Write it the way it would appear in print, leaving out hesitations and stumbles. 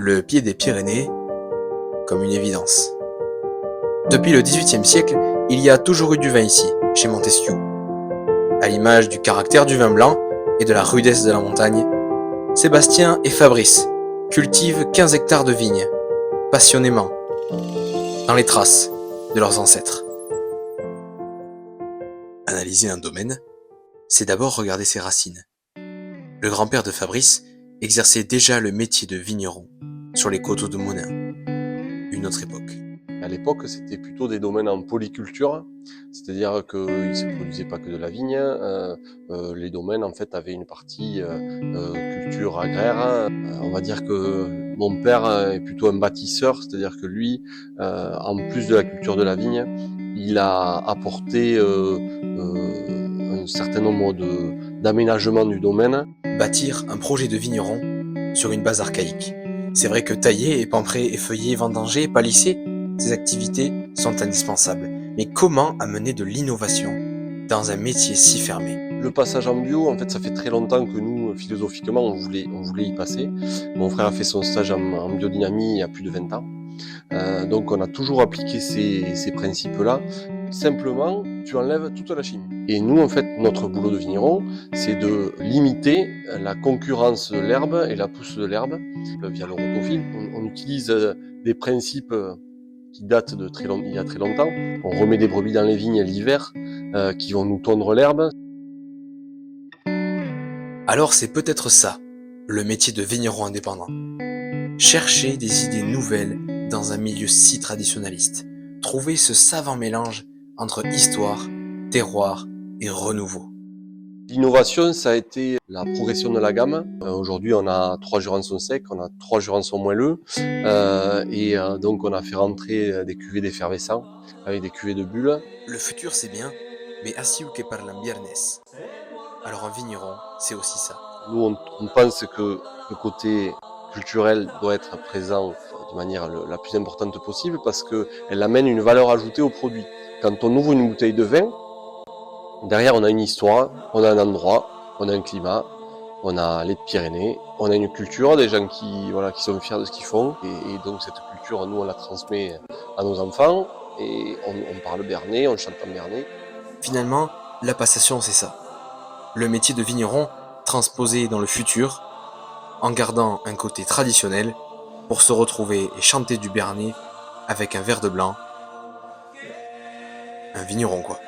le pied des Pyrénées comme une évidence. Depuis le XVIIIe siècle, il y a toujours eu du vin ici, chez Montesquiou. À l'image du caractère du vin blanc et de la rudesse de la montagne, Sébastien et Fabrice cultivent 15 hectares de vignes, passionnément, dans les traces de leurs ancêtres. Analyser un domaine, c'est d'abord regarder ses racines. Le grand-père de Fabrice exerçait déjà le métier de vigneron sur les coteaux de Monin, une autre époque. À l'époque, c'était plutôt des domaines en polyculture, c'est-à-dire qu'ils ne se produisaient pas que de la vigne. Les domaines, en fait, avaient une partie culture agraire. On va dire que mon père est plutôt un bâtisseur, c'est-à-dire que lui, en plus de la culture de la vigne, il a apporté un certain nombre d'aménagements du domaine. Bâtir un projet de vigneron sur une base archaïque. C'est vrai que tailler, épamprer, effeuiller, vendanger, palisser, ces activités sont indispensables. Mais comment amener de l'innovation dans un métier si fermé? Le passage en bio, en fait, ça fait très longtemps que nous, philosophiquement, on voulait y passer. Mon frère a fait son stage en biodynamie il y a plus de 20 ans. Donc on a toujours appliqué ces principes-là. Simplement, tu enlèves toute la chimie. Et nous, en fait, notre boulot de vigneron, c'est de limiter la concurrence de l'herbe et la pousse de l'herbe via le rotofil. On utilise des principes qui datent de il y a très longtemps. On remet des brebis dans les vignes l'hiver qui vont nous tondre l'herbe. Alors c'est peut-être ça, le métier de vigneron indépendant. Chercher des idées nouvelles dans un milieu si traditionnaliste. Trouver ce savant mélange entre histoire, terroir et renouveau. L'innovation, ça a été la progression de la gamme. Aujourd'hui, on a 3 jurançons secs, on a 3 jurançons moelleux. Donc, on a fait rentrer des cuvées d'effervescents avec des cuvées de bulles. Le futur, c'est bien, mais así que parlan viernes. Alors un vigneron, c'est aussi ça. Nous, on pense que le côté culturel doit être présent de manière la plus importante possible parce qu'elle amène une valeur ajoutée au produit. Quand on ouvre une bouteille de vin, derrière, on a une histoire, on a un endroit, on a un climat, on a les Pyrénées, on a une culture, des gens qui sont fiers de ce qu'ils font. Et donc cette culture, nous, on la transmet à nos enfants. Et on parle béarnais, on chante en béarnais. Finalement, la passation, c'est ça. Le métier de vigneron transposé dans le futur, en gardant un côté traditionnel, pour se retrouver et chanter du béarnais avec un verre de blanc. Un vigneron, quoi.